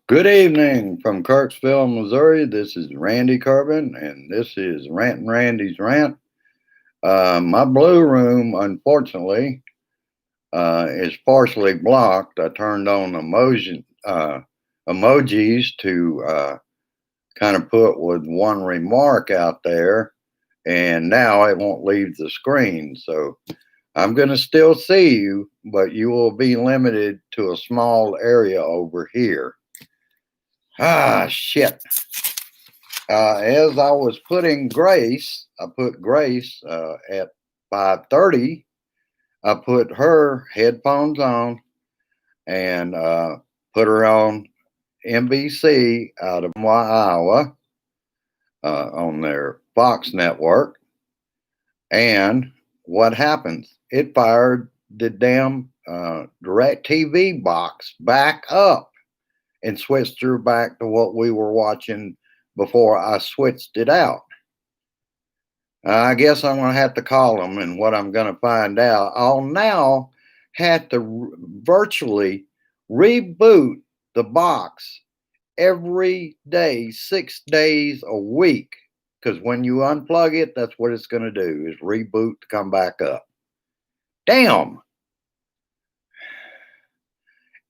Good evening from Kirksville, Missouri. This is Randy Corbin, and this is Randy's Rant. My blue room, unfortunately, is partially blocked. I turned on emojis to kind of put with one remark out there, and now it won't leave the screen. So I'm going to still see you, but you will be limited to a small area over here. Shit. As I was putting Grace, I put Grace at 5:30. I put her headphones on and put her on NBC out of Iowa on their Fox network. And what happens? It fired the damn direct TV box back up and switched her back to what we were watching before I switched it out. I guess I'm going to have to call them, and what I'm going to find out, I'll now have to virtually reboot the box every day, 6 days a week. Because when you unplug it, that's what it's going to do, is reboot to come back up. Damn.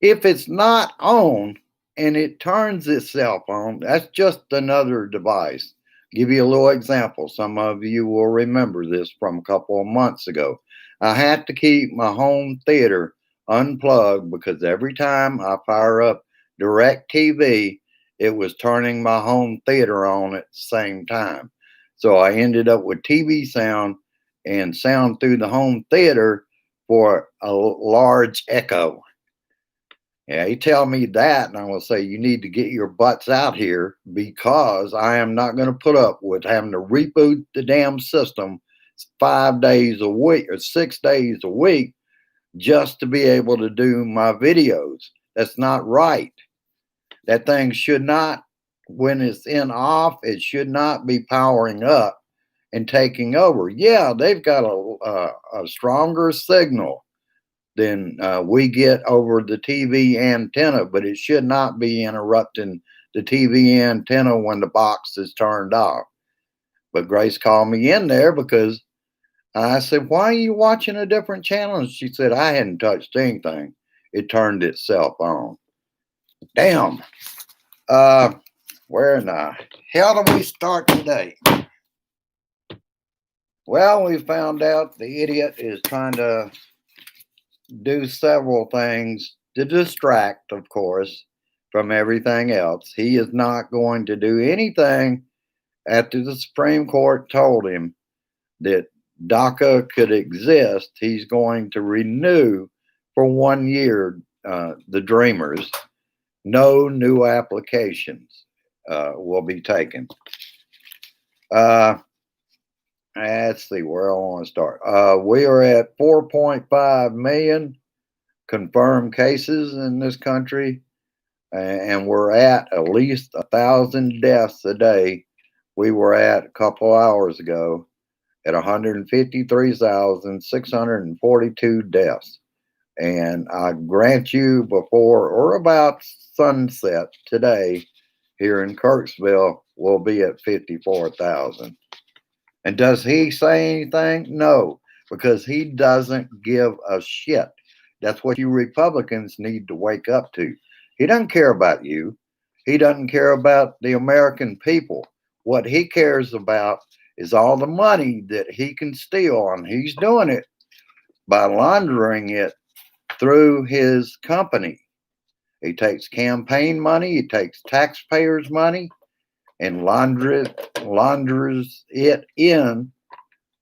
If it's not on and it turns itself on, that's just another device. Give you a little example. Some of you will remember this from a couple of months ago. I had to keep my home theater unplugged because every time I fire up direct TV, it was turning my home theater on at the same time. So I ended up with TV sound and sound through the home theater for a large echo. Yeah, he tell me that, and I will say, you need to get your butts out here because I am not going to put up with having to reboot the damn system 5 days a week or 6 days a week just to be able to do my videos. That's not right. That thing should not, when it's in off, it should not be powering up and taking over. Yeah, they've got a stronger signal than we get over the TV antenna, but it should not be interrupting the TV antenna when the box is turned off. But Grace called me in there because I said, "Why are you watching a different channel?" And she said, "I hadn't touched anything. It turned itself on." Damn. Where in the hell do we start today? Well, we found out the idiot is trying to do several things to distract, of course, from everything else. He is not going to do anything after the Supreme Court told him that DACA could exist. He's going to renew for 1 year the Dreamers. No new applications will be taken. Let's see where I want to start. We are at 4.5 million confirmed cases in this country, and we're at least 1,000 deaths a day. We were at a couple hours ago at 153,642 deaths. And I grant you before or about sunset today here in Kirksville, we'll be at 54,000. And does he say anything? No, because he doesn't give a shit. That's what you Republicans need to wake up to. He doesn't care about you. He doesn't care about the American people. What he cares about is all the money that he can steal, and he's doing it by laundering it through his company. He takes campaign money, he takes taxpayers' money, and launders it in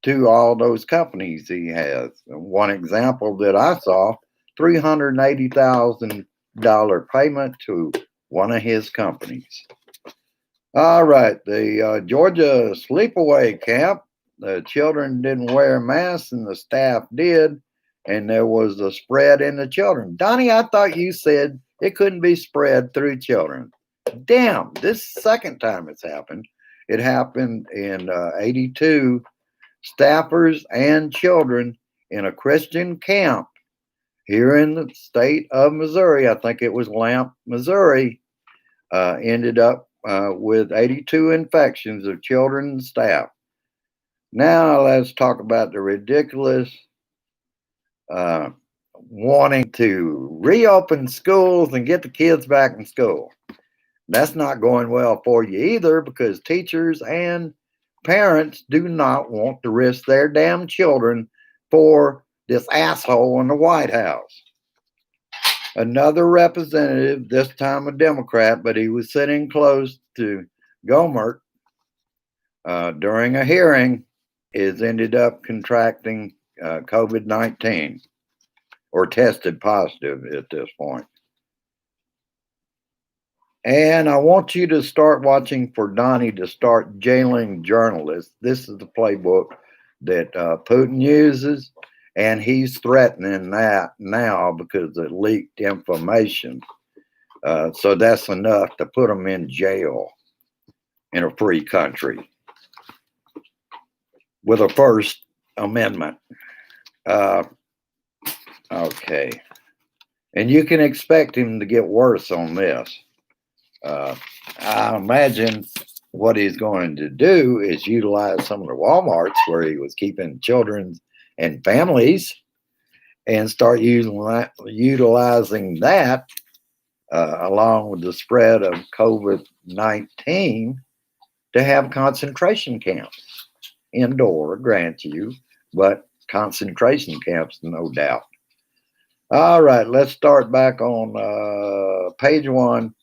to all those companies he has. One example that I saw, $380,000 payment to one of his companies. All right, the Georgia sleepaway camp, the children didn't wear masks and the staff did, and there was a spread in the children. Donnie, I thought you said it couldn't be spread through children. Damn, this second time it's happened. It happened in 82 staffers and children in a Christian camp here in the state of Missouri. I think it was Lamp, Missouri. ended up with 82 infections of children and staff. Now let's talk about the ridiculous uh, wanting to reopen schools and get the kids back in school. That's not going well for you either, because teachers and parents do not want to risk their damn children for this asshole in the White House. Another representative, this time a Democrat, but he was sitting close to Gohmert during a hearing, is ended up contracting COVID-19 or tested positive at this point. And I want you to start watching for Donnie to start jailing journalists. This is the playbook that Putin uses, and he's threatening that now because of leaked information. So that's enough to put them in jail in a free country with a First Amendment. Okay. And you can expect him to get worse on this. I imagine what he's going to do is utilize some of the Walmarts where he was keeping children and families and start utilizing that along with the spread of COVID-19 to have concentration camps. Indoor, grant you, but concentration camps, no doubt. All right, let's start back on page 1.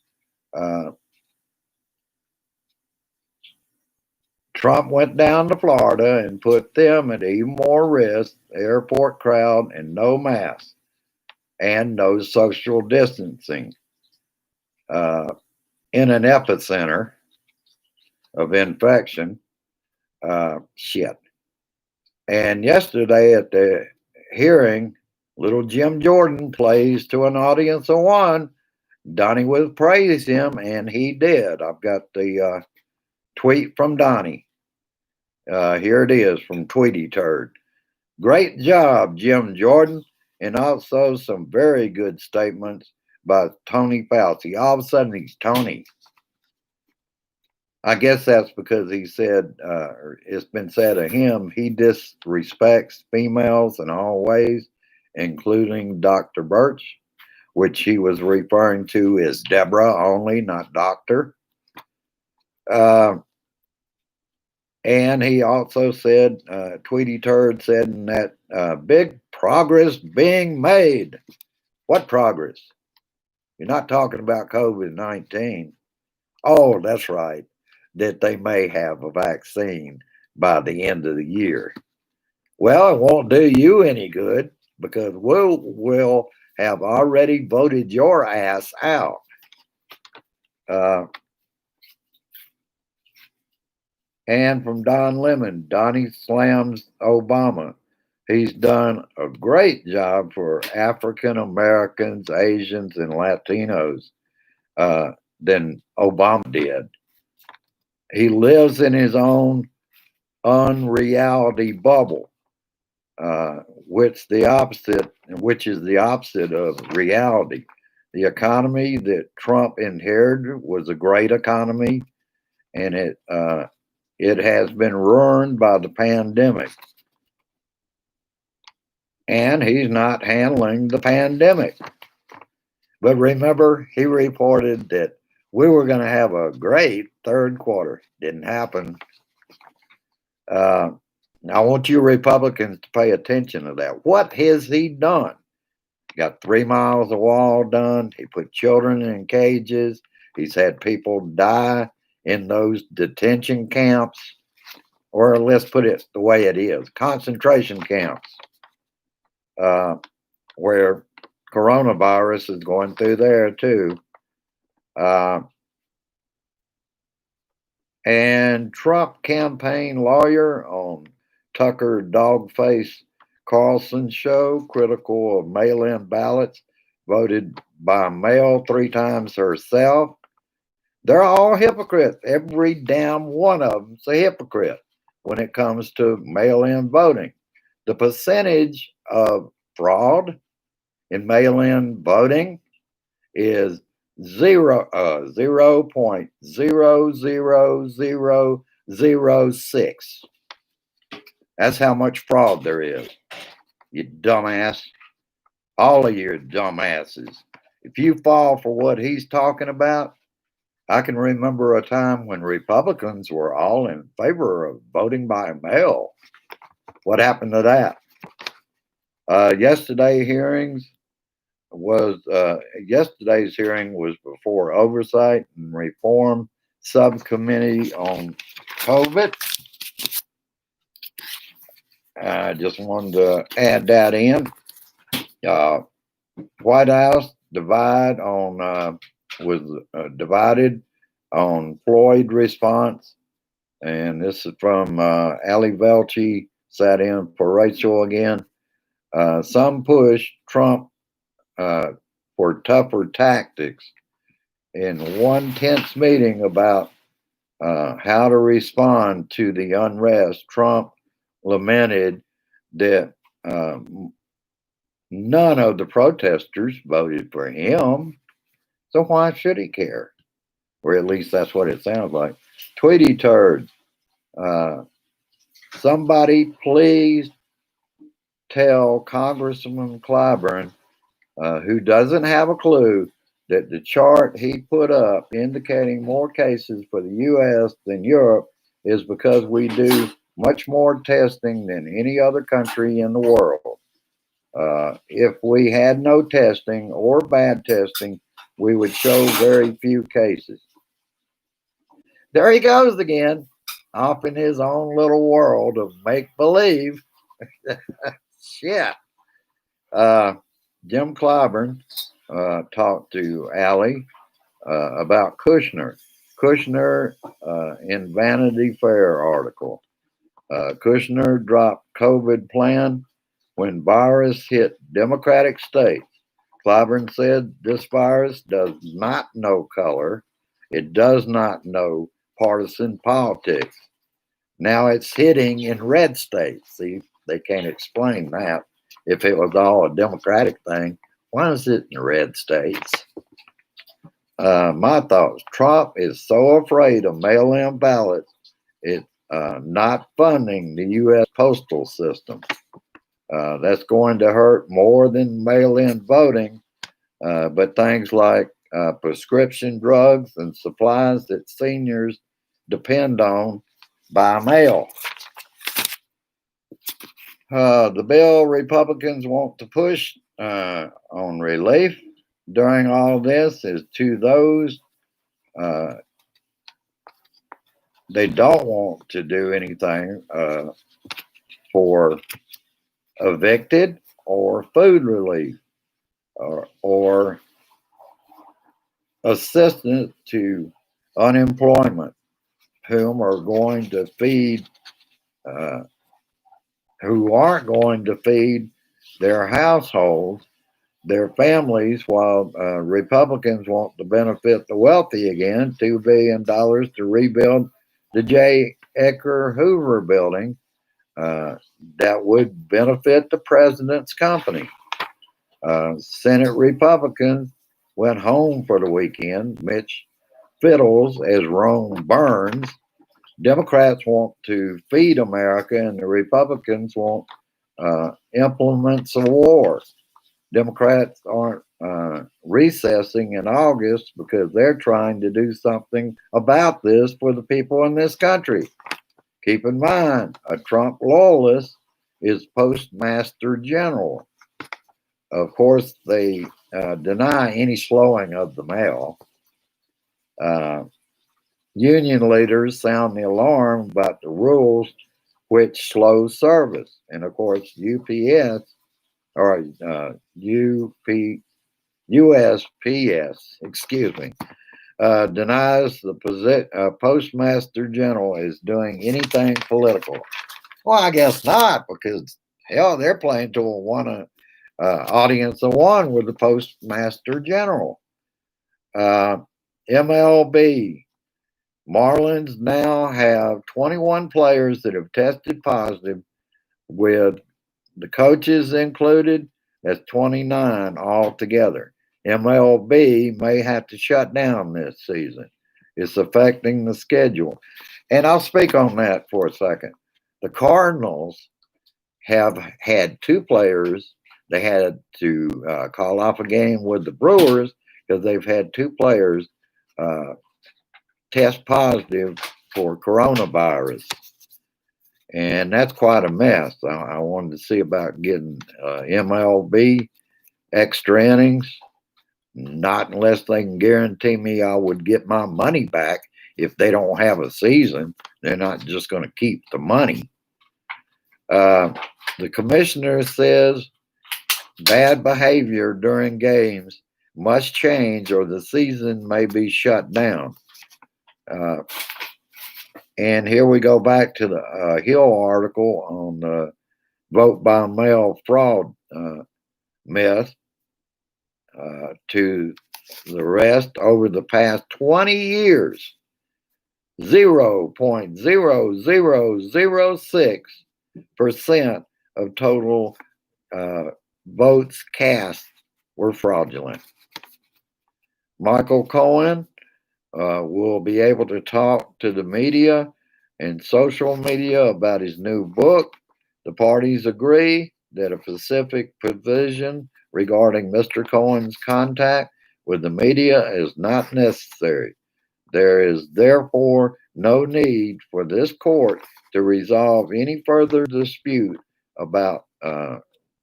Trump went down to Florida and put them at even more risk, airport crowd and no mask and no social distancing in an epicenter of infection. Shit. And yesterday at the hearing, little Jim Jordan plays to an audience of one. Donnie would praise him, and he did. I've got the tweet from Donnie. Here it is from Tweety Turd. Great job, Jim Jordan. And also some very good statements by Tony Fauci. All of a sudden, he's Tony. I guess that's because he said, it's been said of him, he disrespects females in all ways, including Dr. Birch, which he was referring to as Deborah only, not Doctor. And he also said, Tweety Turd said in that big progress being made. What progress? You're not talking about COVID-19. Oh, that's right, that they may have a vaccine by the end of the year. Well, it won't do you any good because we'll have already voted your ass out. And from Don Lemon, Donnie slams Obama. He's done a great job for African Americans, Asians, and Latinos than Obama did. He lives in his own unreality bubble, which is the opposite of reality. The economy that Trump inherited was a great economy, and it has been ruined by the pandemic. And he's not handling the pandemic. But remember, he reported that we were going to have a great third quarter. Didn't happen. I want you Republicans to pay attention to that. What has he done? He got 3 miles of wall done. He put children in cages. He's had people die in those detention camps, or let's put it the way it is, concentration camps, where coronavirus is going through there too. And Trump campaign lawyer on Tucker Dogface Carlson's show, critical of mail-in ballots, voted by mail 3 times herself. They're all hypocrites. Every damn one of them's a hypocrite when it comes to mail-in voting. The percentage of fraud in mail-in voting is 0.00006. That's how much fraud there is, you dumbass. All of you are dumbasses. If you fall for what he's talking about, I can remember a time when Republicans were all in favor of voting by mail. What happened to that? Yesterday's hearing was before Oversight and Reform Subcommittee on COVID. I just wanted to add that in. White House was divided on Floyd response, and this is from Ali Velci, sat in for Rachel again. Some push Trump for tougher tactics. In one tense meeting about how to respond to the unrest, Trump lamented that none of the protesters voted for him, so why should he care? Or at least that's what it sounds like. Tweety turd. Somebody please tell Congressman Clyburn, who doesn't have a clue, that the chart he put up indicating more cases for the U.S. than Europe is because we do much more testing than any other country in the world. If we had no testing or bad testing, we would show very few cases. There he goes again, off in his own little world of make believe. Shit. Jim Clyburn talked to Allie about Kushner. Kushner in Vanity Fair article. Kushner dropped COVID plan when virus hit Democratic states. Clyburn said this virus does not know color. It does not know partisan politics. Now it's hitting in red states. See, they can't explain that. If it was all a Democratic thing, why is it in red states? My thoughts, Trump is so afraid of mail-in ballots, it's not funding the U.S. postal system. That's going to hurt more than mail-in voting, but things like prescription drugs and supplies that seniors depend on by mail. The bill Republicans want to push on relief during all this is to those they don't want to do anything for evicted or food relief or assistance to unemployment, whom are going to feed who aren't going to feed their households, their families, while Republicans want to benefit the wealthy again, $2 billion to rebuild the J. Edgar Hoover building. That would benefit the president's company. Senate Republicans went home for the weekend. Mitch fiddles as Rome burns. Democrats want to feed America, and the Republicans want implements of war. Democrats aren't recessing in August because they're trying to do something about this for the people in this country. Keep in mind, a Trump loyalist is Postmaster General. Of course, they deny any slowing of the mail. Union leaders sound the alarm about the rules which slow service. And of course, USPS, denies the Postmaster General is doing anything political. Well, I guess not, because hell, they're playing to a audience of one with the Postmaster General. MLB. Marlins now have 21 players that have tested positive, with the coaches included. That's 29 altogether. MLB may have to shut down this season. It's affecting the schedule. And I'll speak on that for a second. The Cardinals have had two players. They had to call off a game with the Brewers because they've had two players uh, test positive for coronavirus. And that's quite a mess. I wanted to see about getting MLB extra innings, not unless they can guarantee me I would get my money back if they don't have a season. They're not just going to keep the money. The commissioner says bad behavior during games must change or the season may be shut down. And here we go back to the Hill article on the vote by mail fraud myth to the rest over the past 20 years. 0.0006% of total votes cast were fraudulent. Michael Cohen will be able to talk to the media and social media about his new book. The parties agree that a specific provision regarding Mr. Cohen's contact with the media is not necessary. There is therefore no need for this court to resolve any further dispute about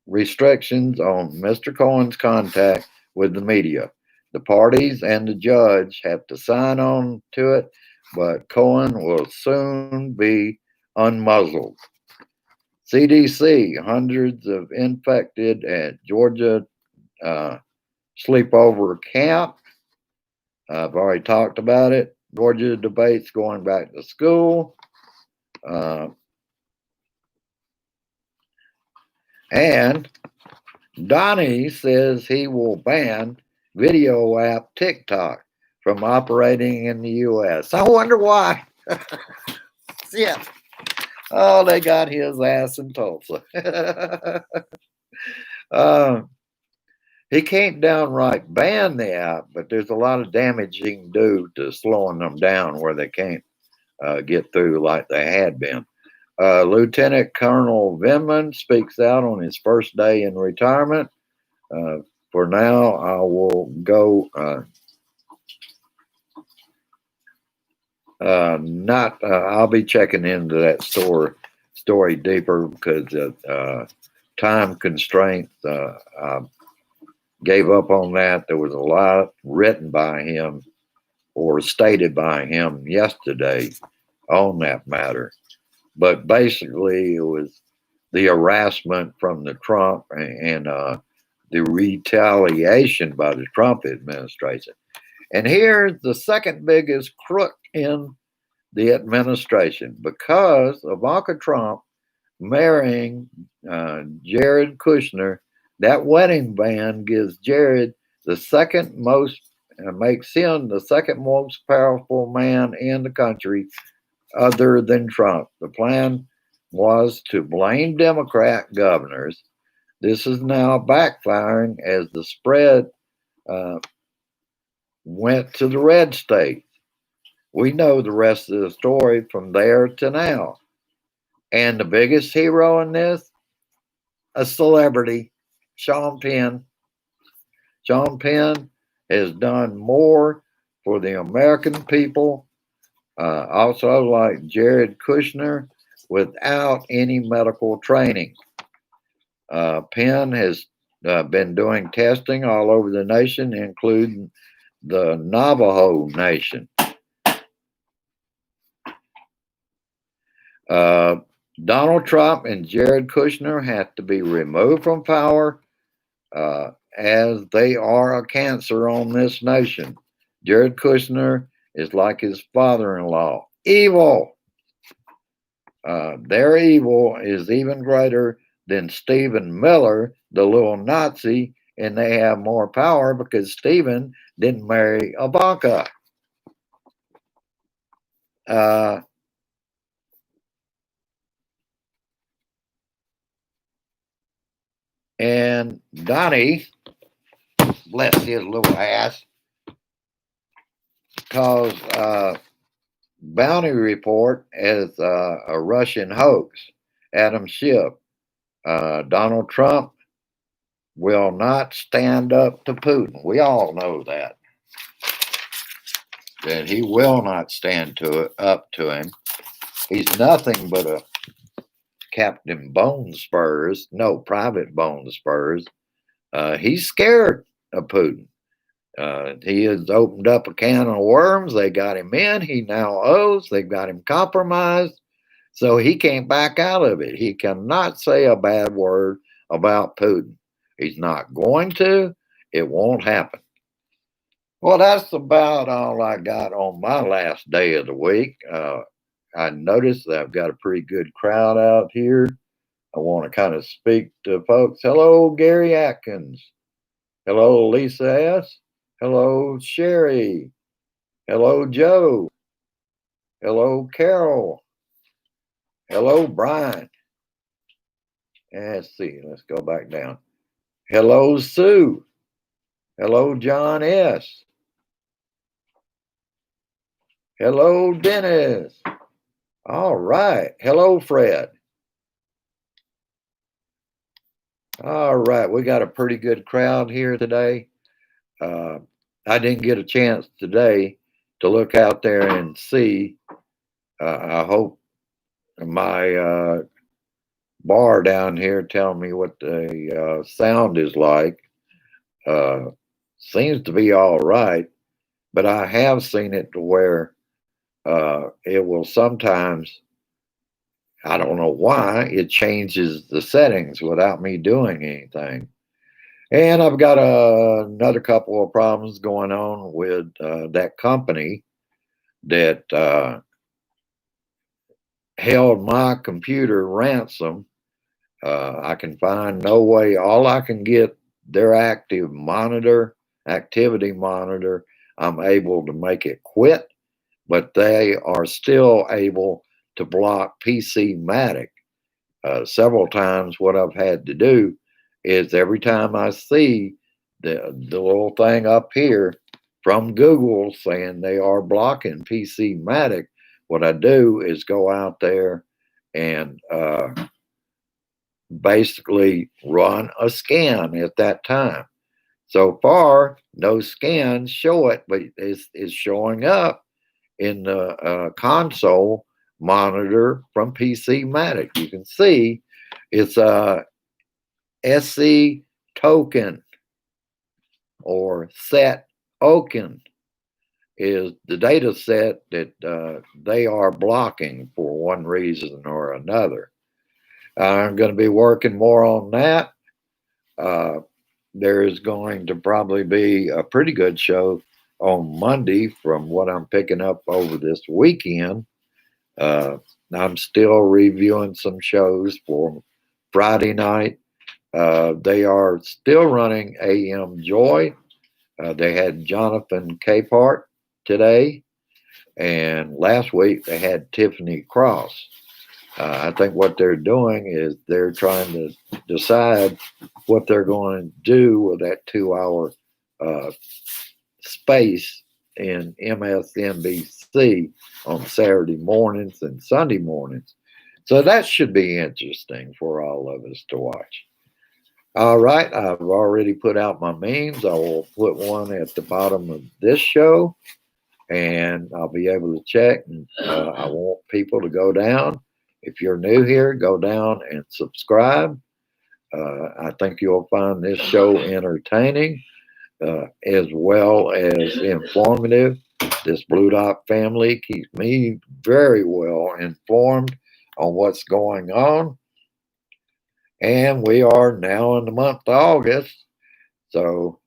restrictions on Mr. Cohen's contact with the media. The parties and the judge have to sign on to it, but Cohen will soon be unmuzzled. CDC, hundreds of infected at Georgia sleepover camp. I've already talked about it. Georgia debates going back to school. And Donnie says he will ban video app TikTok from operating in the U.S. I wonder why. Yeah. Oh, they got his ass in Tulsa. He can't downright ban the app, but there's a lot of damage he can do to slowing them down where they can't get through like they had been. Lieutenant Colonel Vinman speaks out on his first day in retirement. For now, I will go I'll be checking into that story deeper because of time constraints. I gave up on that. There was a lot written by him or stated by him yesterday on that matter. But basically, it was the harassment from the Trump and the retaliation by the Trump administration. And here's the second biggest crook in the administration because Ivanka Trump marrying Jared Kushner. That wedding band gives Jared the second most, makes him the second most powerful man in the country other than Trump. The plan was to blame Democrat governors. This is now backfiring as the spread went to the red states. We know the rest of the story from there to now. And the biggest hero in this, a celebrity, Sean Penn. Sean Penn has done more for the American people, also like Jared Kushner, without any medical training. Penn has been doing testing all over the nation, including the Navajo Nation. Donald Trump and Jared Kushner have to be removed from power as they are a cancer on this nation. Jared Kushner is like his father-in-law, evil. Their evil is even greater than Stephen Miller, the little Nazi, and they have more power because Stephen didn't marry Ivanka. And Donnie bless his little ass, because Bounty Report is a Russian hoax. Adam Schiff. Donald Trump will not stand up to Putin. We all know that he will not stand up to him. He's nothing but a Captain Bone Spurs, no, Private Bone Spurs. He's scared of Putin. He has opened up a can of worms. They got him in. He now owes. They've got him compromised. So he can't back out of it. He cannot say a bad word about Putin. He's not going to. It won't happen. Well, that's about all I got on my last day of the week. I noticed that I've got a pretty good crowd out here. I want to kind of speak to folks. Hello, Gary Atkins. Hello, Lisa S. Hello, Sherry. Hello, Joe. Hello, Carol. Hello, Brian. Let's see. Let's go back down. Hello, Sue. Hello, John S. Hello, Dennis. All right. Hello, Fred. All right. We got a pretty good crowd here today. I didn't get a chance today to look out there and see. I hope my bar down here tell me what the sound is like. Seems to be all right, but I have seen it to where it will sometimes, I don't know why, it changes the settings without me doing anything. And I've got another couple of problems going on with that company that held my computer ransom. I can find no way. All I can get their activity monitor. I'm able to make it quit, but they are still able to block PC-Matic. Several times what I've had to do is every time I see the little thing up here from Google saying they are blocking PC-Matic, what I do is go out there and basically run a scan at that time. So far, no scans show it, but it's showing up in the console monitor from PC-Matic. You can see it's a SC token or set token is the data set that they are blocking for one reason or another. I'm going to be working more on that. There's going to probably be a pretty good show on Monday from what I'm picking up over this weekend. I'm still reviewing some shows for Friday night. They are still running AM Joy. They had Jonathan Capehart today, and last week they had Tiffany Cross. I think what they're doing is they're trying to decide what they're going to do with that 2-hour space in MSNBC on Saturday mornings and Sunday mornings. So that should be interesting for all of us to watch. All right, I've already put out my memes. I will put one at the bottom of this show, and I'll be able to check. And I want people to go down. If you're new here, go down and subscribe. I think you'll find this show entertaining as well as informative. This Blue Dot family keeps me very well informed on what's going on. And we are now in the month of August, so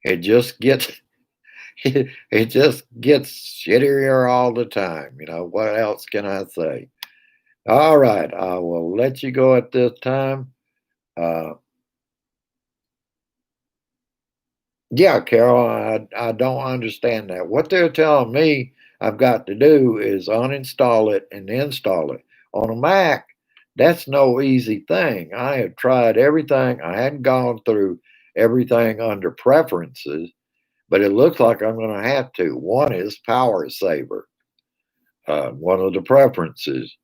it just gets shittier all the time. You know, what else can I say? All right, I will let you go at this time. Yeah, Carol, I don't understand that. What they're telling me I've got to do is uninstall it and install it. On a Mac, that's no easy thing. I have tried everything. I hadn't gone through everything under preferences, but it looks like I'm going to have to. One is power saver, one of the preferences.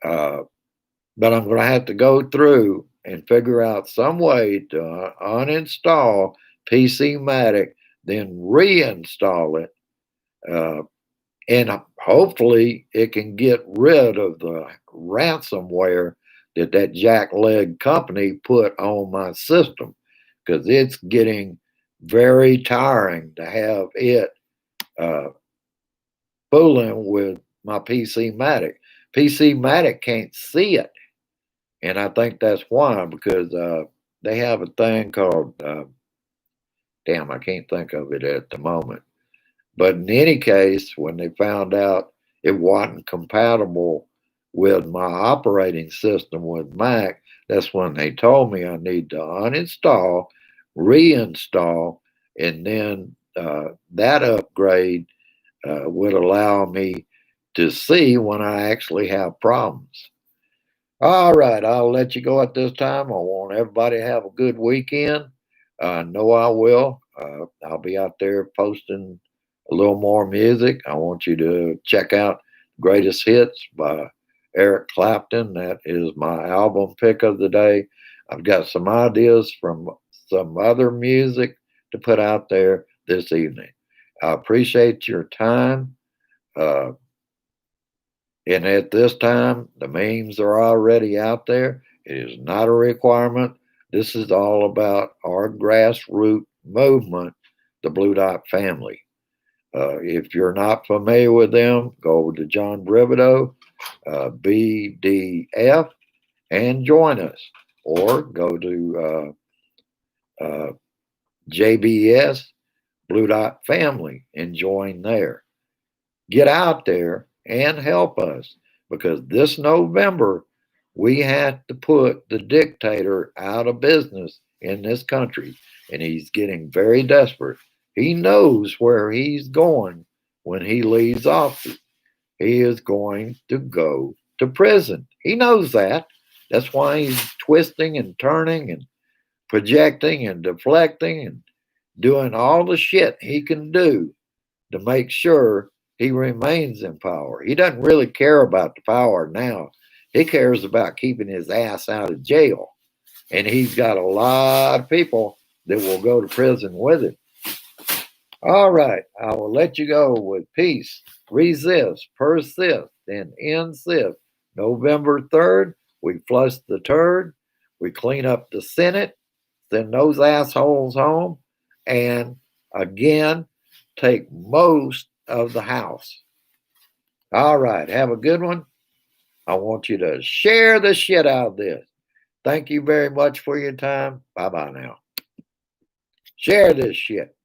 But I'm going to have to go through and figure out some way to uninstall PCmatic, then reinstall it. And hopefully it can get rid of the ransomware that jackleg company put on my system, because it's getting very tiring to have it fooling with my PCmatic. PCmatic can't see it. And I think that's why, because they have a thing called, damn, I can't think of it at the moment. But in any case, when they found out it wasn't compatible with my operating system with Mac, that's when they told me I need to uninstall, reinstall, and then that upgrade would allow me to see when I actually have problems. All right, I'll let you go at this time. I want everybody to have a good weekend. I know I will. I'll be out there posting a little more music. I want you to check out Greatest Hits by Eric Clapton. That is my album pick of the day. I've got some ideas from some other music to put out there this evening. I appreciate your time. And at this time, the memes are already out there. It is not a requirement. This is all about our grassroots movement, the Blue Dot family. If you're not familiar with them, go over to John Bribideau, BDF, and join us. Or go to JBS, Blue Dot family, and join there. Get out there and help us, because this November we have to put the dictator out of business in this country, and he's getting very desperate. He knows where he's going when he leaves office. He is going to go to prison. He knows that. That's why he's twisting and turning and projecting and deflecting and doing all the shit he can do to make sure he remains in power. He doesn't really care about the power now. He cares about keeping his ass out of jail. And he's got a lot of people that will go to prison with him. All right, I will let you go with peace, resist, persist, and insist. November 3rd, we flush the turd, we clean up the Senate, send those assholes home, and again, take most of the house. All right, have a good one. I want you to share the shit out of this. Thank you very much for your time. Bye bye now. Share this shit.